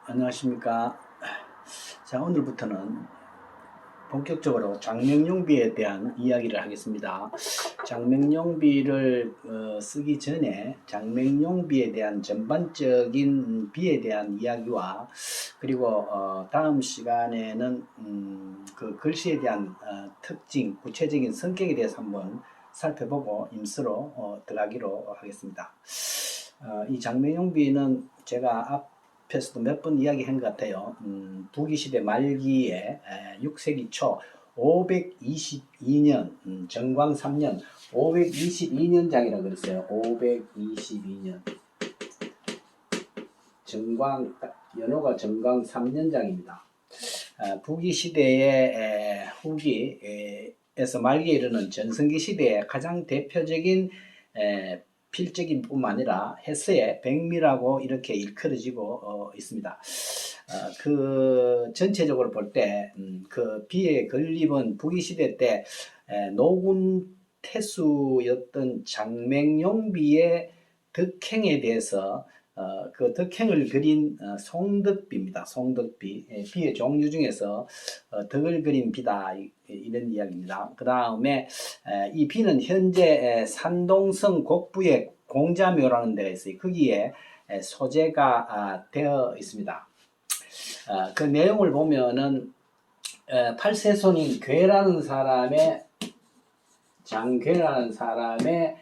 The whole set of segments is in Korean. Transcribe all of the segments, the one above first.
안녕하십니까. 자, 오늘부터는 본격적으로 장명용비에 대한 이야기를 하겠습니다. 장명용비를 쓰기 전에 장명용비에 대한 전반적인 비에 대한 이야기와 그리고 다음 시간에는 그 글씨에 대한 특징, 구체적인 성격에 대해서 한번 살펴보고 임수로 들어가기로 하겠습니다. 이 장명용비는 제가 앞에서도 몇 번 이야기한 것 같아요. 부기시대 말기에 6세기 초 522년 정광 3년 522년장이라고 그랬어요. 522년 정광 연호가 정광 3년장입니다. 부기시대의 후기에서 말기에 이르는 전성기 시대의 가장 대표적인 필적인 뿐만 아니라 해서의 백미라고 이렇게 일컬어지고 있습니다. 그 전체적으로 볼 때 그 비에 건립은 부기시대 때 노군 태수였던 장맹용비의 덕행에 대해서 그 덕행을 그린 송덕비입니다. 송덕비. 비의 종류 중에서 덕을 그린 비다 이런 이야기입니다. 그 다음에 이 비는 현재 산동성 곡부의 공자묘라는 데가 있어요. 거기에 소재가 되어 있습니다. 그 내용을 보면은 팔세손인 괴라는 사람의 장괴라는 사람의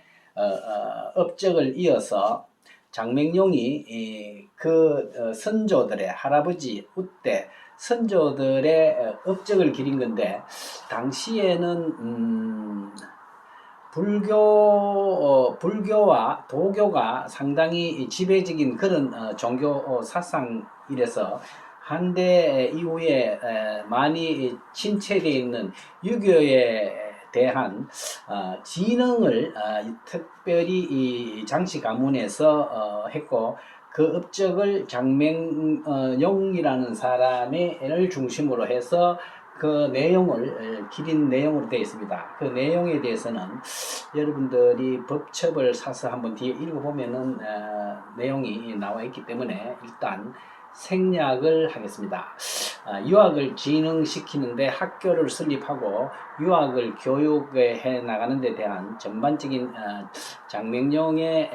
업적을 이어서 장맹용이 그 선조들의 할아버지 우때 선조들의 업적을 기린 건데 당시에는 불교와 도교가 상당히 지배적인 그런 종교 사상이라서 한대 이후에 많이 침체되어 있는 유교에 대한 진흥을 특별히 이 장씨 가문에서 했고 그 업적을 장맹용이라는 사람을 중심으로 해서 그 내용을 기린 내용으로 되어 있습니다. 그 내용에 대해서는 여러분들이 법첩을 사서 한번 뒤에 읽어보면은 내용이 나와 있기 때문에 일단 생략을 하겠습니다. 유학을 진흥시키는데 학교를 설립하고 유학을 교육해 나가는 데 대한 전반적인 장명용의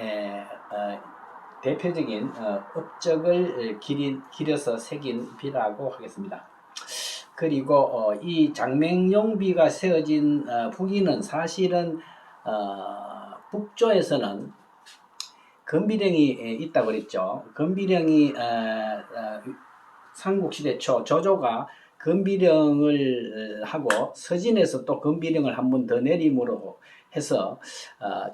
대표적인 업적을 기려서 새긴 비라고 하겠습니다. 그리고 이 장맹용비가 세워진 후기는 사실은 북조에서는 건비령이 있다고 그랬죠. 건비령이 삼국시대 초 조조가 건비령을 하고 서진에서 또 건비령을 한 번 더 내림으로 해서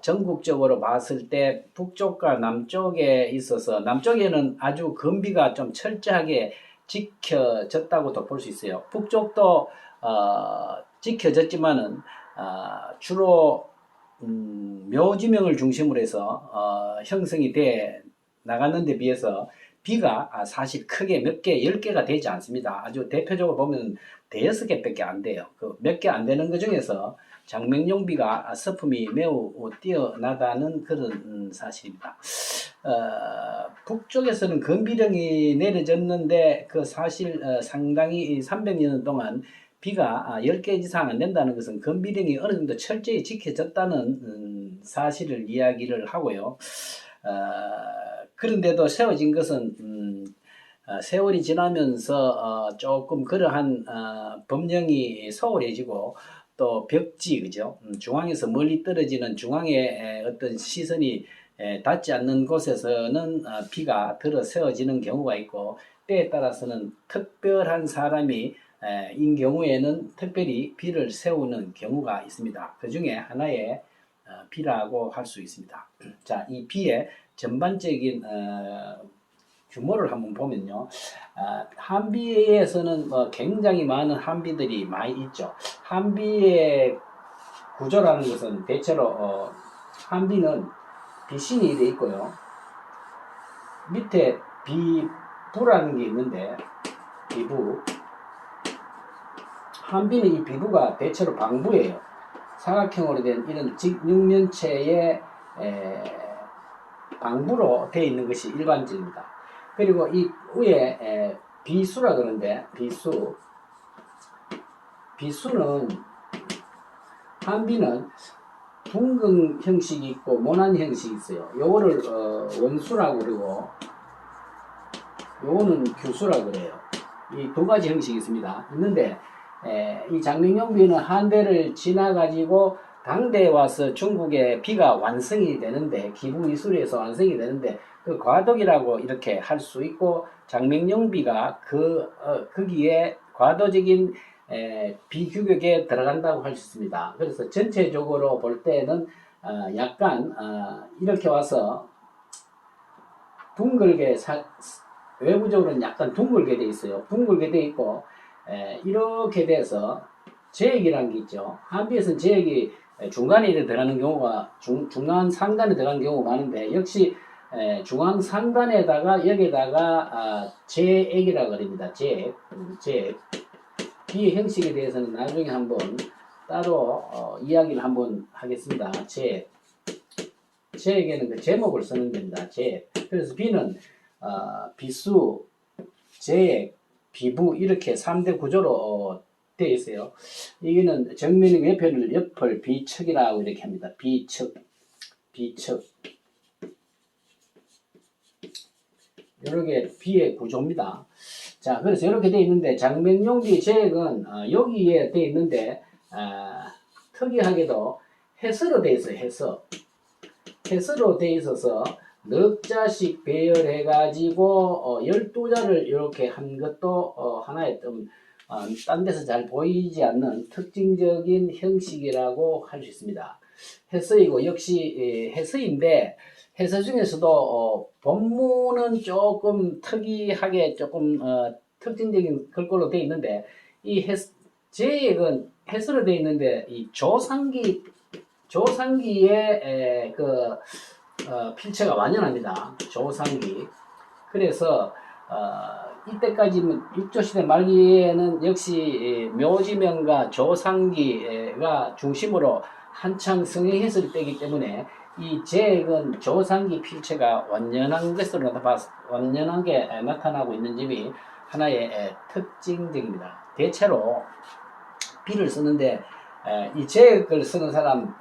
전국적으로 봤을 때 북쪽과 남쪽에 있어서 남쪽에는 아주 건비가 좀 철저하게 지켜졌다고도 볼 수 있어요. 북쪽도 지켜졌지만은 주로 묘지명을 중심으로 해서 형성이 돼 나갔는 데 비해서 비가 사실 크게 몇 개, 10개가 되지 않습니다. 아주 대표적으로 보면 대여섯 개밖에 안 돼요. 그 몇 개 안 되는 것 중에서 장명용비가 서품이 매우 뛰어나다는 그런 사실입니다. 북쪽에서는 건비령이 내려졌는데 그 사실 상당히 300년 동안 비가 10개 이상 안 된다는 것은 건비령이 어느 정도 철저히 지켜졌다는 사실을 이야기를 하고요. 그런데도 세워진 것은 세월이 지나면서 조금 그러한 법령이 소홀해지고 또 벽지, 그죠? 중앙에서 멀리 떨어지는 중앙에 어떤 시선이 닿지 않는 곳에서는 비가 들어 세워지는 경우가 있고 때에 따라서는 특별한 사람이 인 경우에는 특별히 비를 세우는 경우가 있습니다. 그 중에 하나의 비라고 할 수 있습니다. 자, 이 비의 전반적인 규모를 한번 보면요. 한비에서는 굉장히 많은 한비들이 많이 있죠. 한비의 구조라는 것은 대체로 한비는 비신이 되어 있고요. 밑에 비부라는 게 있는데 비부. 한비는 이 비부가 대체로 방부예요. 사각형으로 된 이런 직육면체의 방부로 되어 있는 것이 일반적입니다. 그리고 이 위에 비수라 그러는데 비수는 한비는 둥근 형식이 있고 모난 형식이 있어요. 요거를 원수라고 그러고 요거는 규수라고 그래요. 이 두 가지 형식이 있는데 이 장명용비는 한대를 지나가지고 당대에 와서 중국의 비가 완성이 되는데 기부 이술에서 완성이 되는데 그 과덕이라고 이렇게 할 수 있고 장명용비가 거기에 과도적인 비규격에 들어간다고 할 수 있습니다. 그래서 전체적으로 볼 때는 약간 이렇게 와서 둥글게 외부적으로는 약간 둥글게 돼 있어요. 둥글게 돼 있고 이렇게 돼서 제액이라는 게 있죠. 한비에서는 제액이 중간에 들어가는 경우가 중간 상단에 들어가는 경우가 많은데 역시 중앙 상단에다가 여기다가 제액이라고 그럽니다. 제액. 비의 형식에 대해서는 나중에 한번 따로 이야기를 한번 하겠습니다. 제액에는 그 제목을 쓰는 겁니다. 제액. 그래서 비는 비수, 제액, 비부 이렇게 3대 구조로 되어 있어요. 이거는 정면의 옆편을 옆을 비측이라고 이렇게 합니다. 비측. 이렇게 비의 구조입니다. 자, 그래서 이렇게 되어 있는데 장명용비 제액은 여기에 되어 있는데 특이하게도 해서로 되어 있어요. 해서로 되어 있어서 넉 자씩 배열해 가지고 12자를 이렇게 한 것도 하나의 딴 데서 잘 보이지 않는 특징적인 형식이라고 할 수 있습니다. 해서이고 역시 해서인데 해서 중에서도 본문은 조금 특이하게 조금 특징적인 글꼴로 되어 있는데 이 제액은 해서로 되어 있는데 이 조상기의 필체가 완연합니다. 조상기. 그래서 이때까지 6조시대 말기에는 역시 묘지명과 조상기가 중심으로 한창 성행했을 때이기 때문에 이 제액은 조상기 필체가 완연하게 나타나고 있는 점이 하나의 특징적입니다. 대체로 비를 쓰는데 이 제액을 쓰는 사람은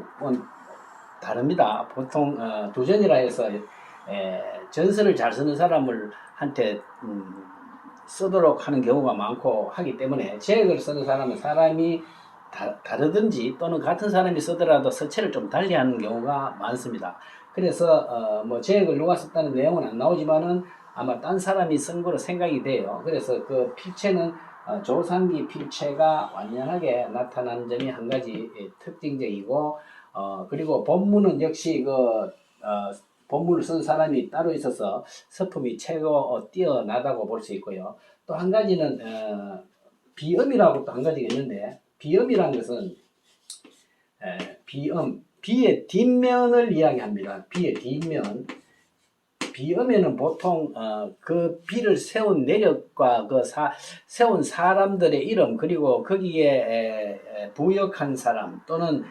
다릅니다. 보통 도전이라 해서 전설을 잘 쓰는 사람을 한테 쓰도록 하는 경우가 많고 하기 때문에 제액을 쓰는 사람은 사람이 다르든지 또는 같은 사람이 쓰더라도 서체를 좀 달리하는 경우가 많습니다. 그래서 뭐 제액을 누가 썼다는 내용은 안 나오지만은 아마 딴 사람이 쓴 거로 생각이 돼요. 그래서 그 필체는 조상기 필체가 완연하게 나타나는 점이 한 가지 특징적이고 그리고 본문은 역시 본문을 쓴 사람이 따로 있어서 서품이 최고 뛰어나다고 볼 수 있고요. 또 한 가지는 비음이라고 또 한 가지가 있는데 비음이라는 것은 비의 뒷면을 이야기합니다. 비의 뒷면. 비음에는 보통 그 비를 세운 내력과 세운 사람들의 이름 그리고 거기에 부역한 사람 또는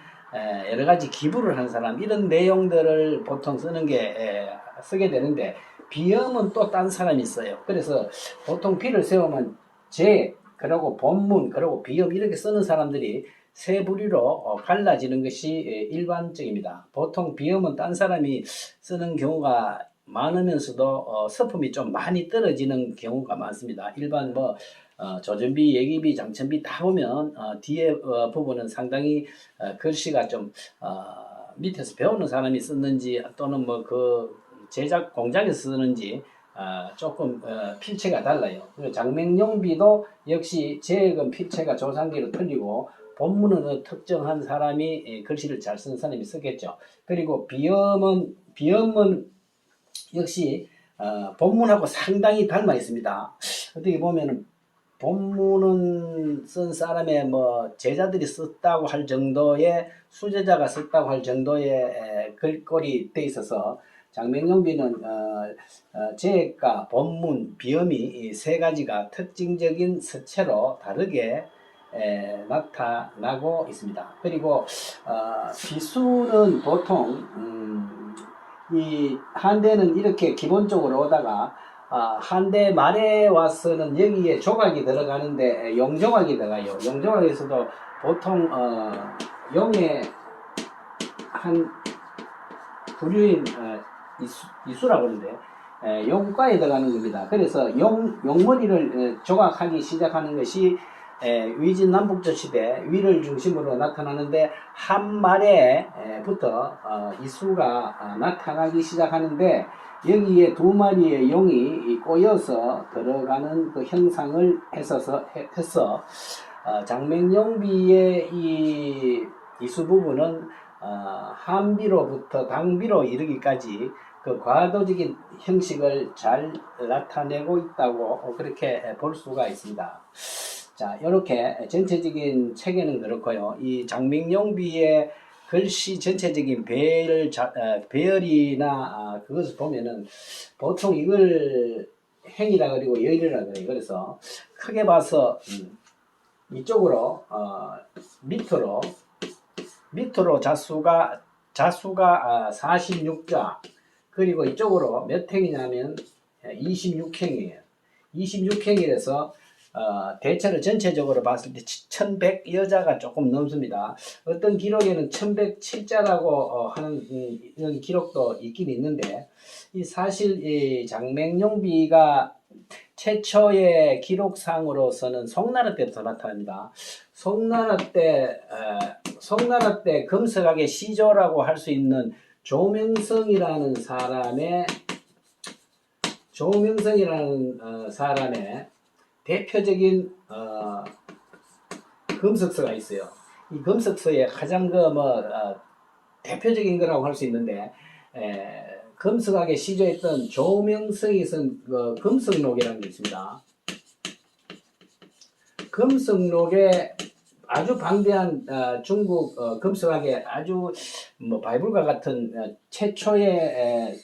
여러 가지 기부를 한 사람 이런 내용들을 보통 쓰게 되는데 비음은 또 딴 사람이 있어요. 그래서 보통 비를 세우면 그리고 본문 그리고 비음 이렇게 쓰는 사람들이 세 부류로 갈라지는 것이 일반적입니다. 보통 비음은 딴 사람이 쓰는 경우가 많으면서도 서품이 좀 많이 떨어지는 경우가 많습니다. 일반 조전비, 예기비, 장천비 다 보면 뒤에 부분은 상당히 글씨가 좀 밑에서 배우는 사람이 썼는지 또는 그 제작 공장에서 쓰는지 조금 필체가 달라요. 장명용비도 역시 제액은 필체가 조상기로 틀리고 본문은 특정한 사람이 글씨를 잘 쓰는 사람이 쓰겠죠. 그리고 비음은 역시 본문하고 상당히 닮아 있습니다. 어떻게 보면은 본문은 쓴 사람의 제자들이 썼다고 할 정도의 수제자가 썼다고 할 정도의 글꼴이 돼 있어서 장명용비는 제액과 본문, 비음이 이 세 가지가 특징적인 서체로 다르게 나타나고 있습니다. 그리고 비수는 보통 이 한대는 이렇게 기본적으로 오다가 한대 말에 와서는 여기에 조각이 들어가는데 용조각이 들어가요. 용조각에서도 보통 용의 한 부류인 이수라고 그러는데 용가에 들어가는 겁니다. 그래서 용머리를 조각하기 시작하는 것이 위진남북조 시대 위를 중심으로 나타나는데 한 말에부터 이수가 나타나기 시작하는데 여기에 두 마리의 용이 꼬여서 들어가는 그 형상을 해서 장맹용비의 이 이수 부분은 한비로부터 당비로 이르기까지 그 과도적인 형식을 잘 나타내고 있다고 그렇게 볼 수가 있습니다. 자, 이렇게 전체적인 체계는 그렇고요. 이 장맹용비의 글씨 전체적인 배열이나 그것을 보면은 보통 이걸 행이라 그리고 열이라 그래요. 그래서 크게 봐서 이쪽으로 밑으로 자수가 46자 그리고 이쪽으로 몇 행이냐면 26행이에요. 26행이라서 대체로 전체적으로 봤을 때 1100여자가 조금 넘습니다. 어떤 기록에는 1107자라고 하는 이런 기록도 있긴 있는데 사실 이 장맹용비가 최초의 기록상으로서는 송나라 때부터 나타납니다. 송나라 때 금석학의 시조라고 할 수 있는 조명성이라는 사람의 대표적인 금석서가 있어요. 이 금석서의 가장 대표적인 거라고 할 수 있는데 금석학에 시조했던 조명성이 쓴 금석록이라는 게 있습니다. 금석록에 아주 방대한 중국 금석학의 아주 바이블과 같은 최초의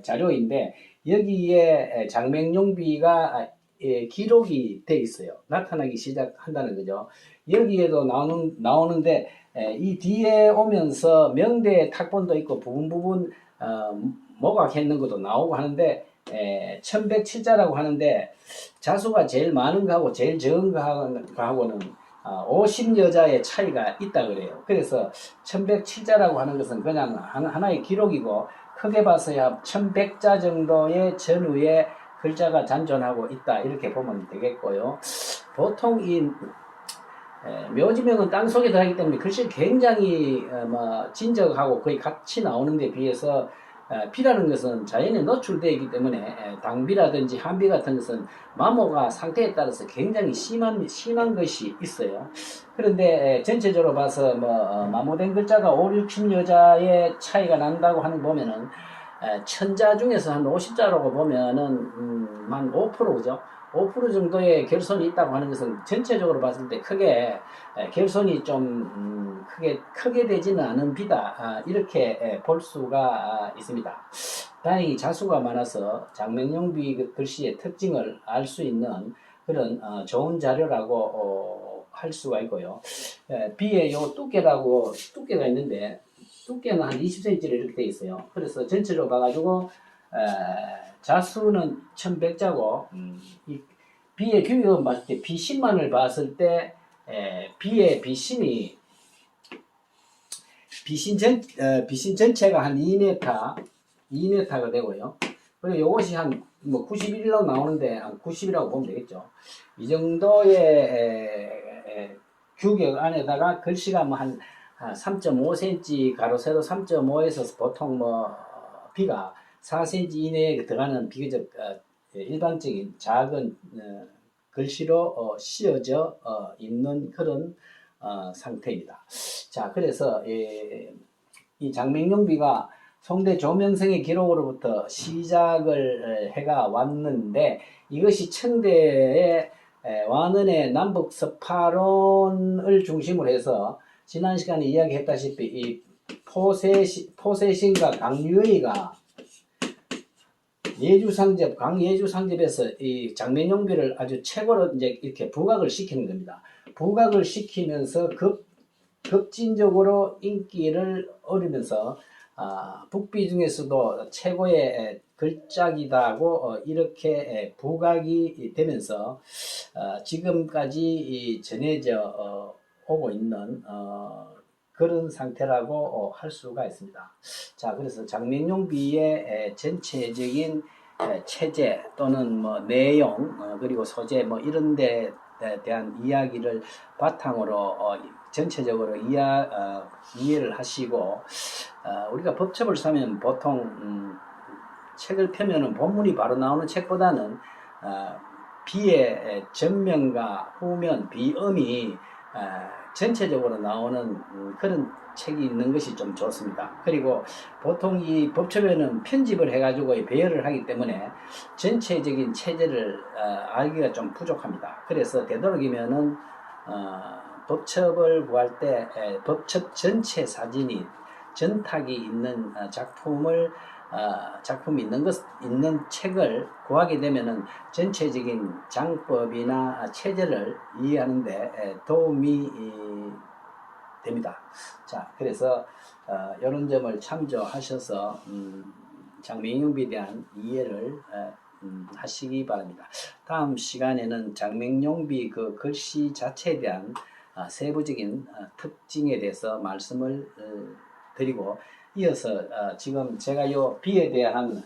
자료인데 여기에 장맹용비가 기록이 돼 있어요. 나타나기 시작한다는 거죠. 여기에도 나오는데 이 뒤에 오면서 명대의 탁본도 있고 부분 모각했는 것도 나오고 하는데 1107자라고 하는데 자수가 제일 많은 거하고 제일 적은 거하고는 50여자의 차이가 있다 그래요. 그래서 1107자라고 하는 것은 그냥 하나의 기록이고 크게 봐서야 1100자 정도의 전후에 글자가 잔존하고 있다 이렇게 보면 되겠고요. 보통 이 묘지명은 땅속에 들어가기 때문에 글씨 굉장히 진적하고 거의 같이 나오는 데 비해서 비라는 것은 자연에 노출되어 있기 때문에 당비라든지 한비 같은 것은 마모가 상태에 따라서 굉장히 심한 것이 있어요. 그런데 전체적으로 봐서 마모된 글자가 5, 60여자의 차이가 난다고 하는 보면은 천자 중에서 한 50자라고 보면은 한 5%죠. 5% 정도의 결손이 있다고 하는 것은 전체적으로 봤을 때 크게 결손이 좀 크게 되지는 않은 비다 이렇게 볼 수가 있습니다. 다행히 자수가 많아서 장맹용비 글씨의 특징을 알 수 있는 그런 좋은 자료라고 할 수가 있고요. 비의 요 두께가 있는데 두께는 한 20cm로 이렇게 되어 있어요. 그래서 전체로 봐가지고 자수는 1100자고 이 비의 규격을 봤을 때 비심만을 봤을 때 비의 비심이 비심 전체가 한 2m가 되고요. 그리고 이것이 한 91로 나오는데 한 90이라고 보면 되겠죠. 이 정도의 규격 안에다가 글씨가 한 3.5cm 가로 세로 3.5에서 보통 비가 4cm 이내에 들어가는 비교적 일반적인 작은 글씨로 씌어져 있는 그런 상태입니다. 자, 그래서 이 장맹용비가 송대 조명성의 기록으로부터 시작을 해가 왔는데 이것이 청대의 완언의 남북 서파론을 중심으로 해서 지난 시간에 이야기했다시피 이 포세신과 강유의가 강예주상집에서 이 장맹용비를 아주 최고로 이제 이렇게 부각을 시키는 겁니다. 부각을 시키면서 급진적으로 인기를 얻으면서 북비 중에서도 최고의 걸작이다고 이렇게 부각이 되면서 지금까지 전해져 오고 있는 그런 상태라고 할 수가 있습니다. 자, 그래서 장명용비의 전체적인 체제 또는 뭐 내용 그리고 소재 뭐 이런 데 대한 이야기를 바탕으로 전체적으로 이해를 하시고 우리가 법첩을 사면 보통 책을 펴면은 본문이 바로 나오는 책보다는 비의 전면과 후면 비음이 전체적으로 나오는 그런 책이 있는 것이 좀 좋습니다. 그리고 보통 이 법첩에는 편집을 해가지고 배열을 하기 때문에 전체적인 체제를 알기가 좀 부족합니다. 그래서 되도록이면은 법첩을 구할 때 법첩 전체 사진이 전탁이 있는 작품이 있는 책을 구하게 되면은 전체적인 장법이나 체제를 이해하는데 도움이 됩니다. 자, 그래서 이런 점을 참조하셔서 장명용비에 대한 이해를 하시기 바랍니다. 다음 시간에는 장명용비 그 글씨 자체에 대한 세부적인 특징에 대해서 말씀을 드리고 이어서 지금 제가 요 비에 대한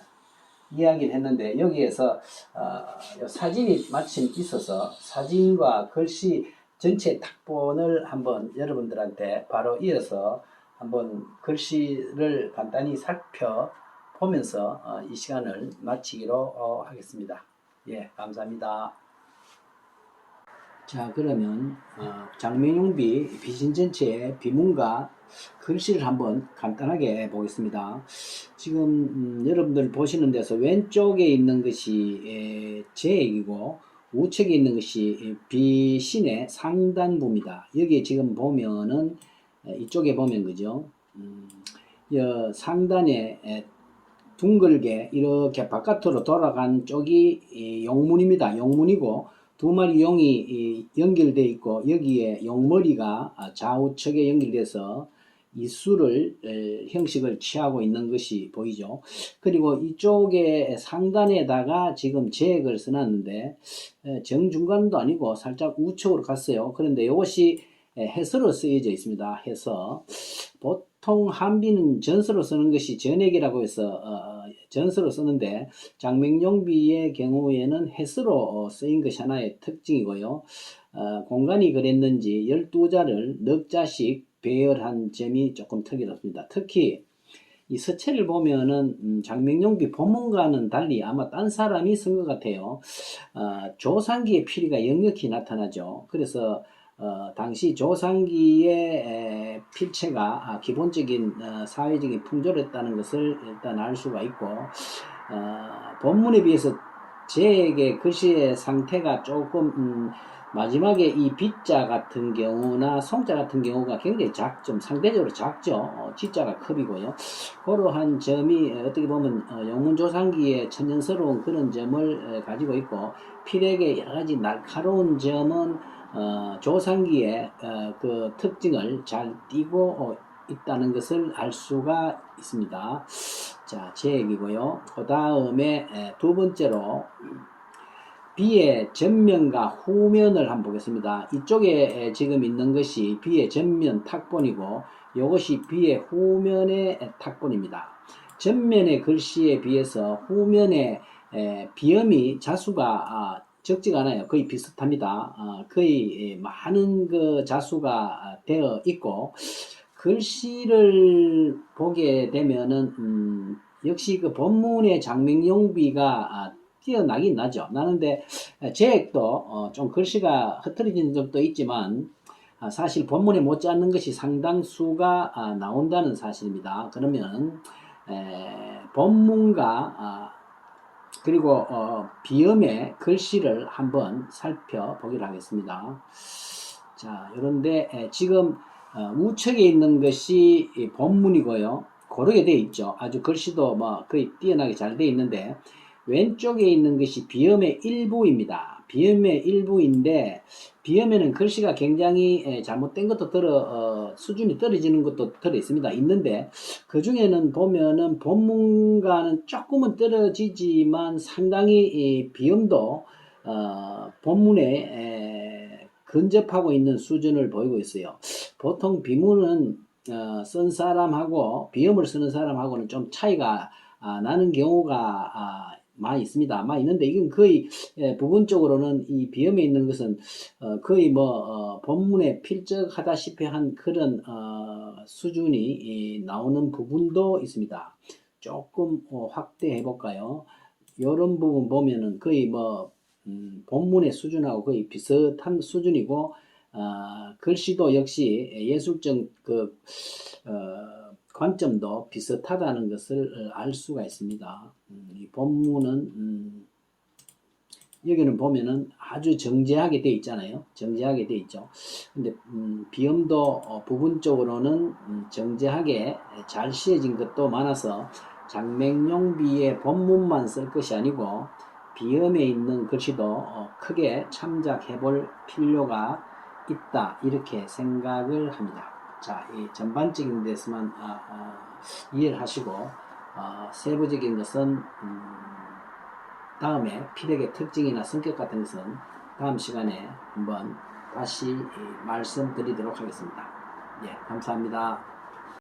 이야기를 했는데 여기에서 사진이 마침 있어서 사진과 글씨 전체 탁본을 한번 여러분들한테 바로 이어서 한번 글씨를 간단히 살펴보면서 이 시간을 마치기로 하겠습니다. 예, 감사합니다. 자, 그러면 장명용비 비신 전체의 비문과 글씨를 한번 간단하게 보겠습니다. 지금 여러분들 보시는 데서 왼쪽에 있는 것이 제액이고 우측에 있는 것이 비신의 상단부입니다. 여기 지금 보면은 이쪽에 보면 그죠? 상단에 둥글게 이렇게 바깥으로 돌아간 쪽이 용문입니다. 용문이고 두 마리 용이 연결되어 있고 여기에 용머리가 좌우측에 연결돼서 이수를 형식을 취하고 있는 것이 보이죠. 그리고 이쪽에 상단에다가 지금 제액을 써놨는데 정중간도 아니고 살짝 우측으로 갔어요. 그런데 이것이 해서로 쓰여져 있습니다. 해서 보통 한비는 전서로 쓰는 것이 전액이라고 해서 전서로 쓰는데 장명용비의 경우에는 해서로 쓰인 것이 하나의 특징이고요. 공간이 그랬는지 12자를 넉 자씩 배열한 점이 조금 특이롭습니다. 특히 이 서체를 보면은 장명용비 본문과는 달리 아마 딴 사람이 쓴 것 같아요. 조상기의 필의가 역력히 나타나죠. 그래서 당시 조상기의 필체가 기본적인 사회적인 풍조였다는 것을 일단 알 수가 있고 본문에 비해서 제의 글씨의 상태가 조금 마지막에 이 비자 같은 경우나 송자 같은 경우가 굉장히 좀 상대적으로 작죠. 지자가 컵이고요. 그러한 점이 어떻게 보면 영문조상기의 천연스러운 그런 점을 가지고 있고 필액의 여러가지 날카로운 점은 조상기의 그 특징을 잘 띠고 있다는 것을 알 수가 있습니다. 자, 제액이고요. 그 다음에 두 번째로 비의 전면과 후면을 한번 보겠습니다. 이쪽에 지금 있는 것이 비의 전면 탁본이고 이것이 비의 후면의 탁본입니다. 전면의 글씨에 비해서 후면의 비음이 자수가 적지가 않아요. 거의 비슷합니다. 거의 많은 그 자수가 되어 있고 글씨를 보게 되면은 역시 그 본문의 장명용비가 뛰어나긴 나죠. 나는데 제액도 좀 글씨가 흐트러진 점도 있지만 사실 본문에 못지않는 것이 상당수가 나온다는 사실입니다. 그러면 본문과 그리고 비음의 글씨를 한번 살펴보기로 하겠습니다. 자, 그런데 지금 우측에 있는 것이 본문이고요. 고르게 되어 있죠. 아주 글씨도 뭐 거의 뛰어나게 잘 되어 있는데 왼쪽에 있는 것이 비음의 일부입니다. 비음의 일부인데 비음에는 글씨가 굉장히 잘못된 것도 수준이 떨어지는 것도 들어 있습니다. 있는데 그 중에는 보면은 본문과는 조금은 떨어지지만 상당히 이 비음도 본문에 근접하고 있는 수준을 보이고 있어요. 보통 비문은 쓴 사람하고 비음을 쓰는 사람하고는 좀 차이가 나는 경우가 많이 있습니다. 많이 있는데 이건 거의 부분적으로는 이 비음에 있는 것은 거의 본문에 필적하다시피 한 그런 수준이 나오는 부분도 있습니다. 조금 확대해 볼까요? 이런 부분 보면은 거의 본문의 수준하고 거의 비슷한 수준이고 글씨도 역시 예술적 관점도 비슷하다는 것을 알 수가 있습니다. 이 본문은 여기는 보면은 아주 정제하게 되어 있잖아요. 정제하게 되어 있죠. 근데 비음도 부분적으로는 정제하게 잘 씌어진 것도 많아서 장맹용비의 본문만 쓸 것이 아니고 비음에 있는 글씨도 크게 참작해 볼 필요가 있다. 이렇게 생각을 합니다. 자, 이 전반적인 데서만 이해를 하시고 세부적인 것은 다음에 피력의 특징이나 성격 같은 것은 다음 시간에 한번 다시 말씀드리도록 하겠습니다. 예, 감사합니다.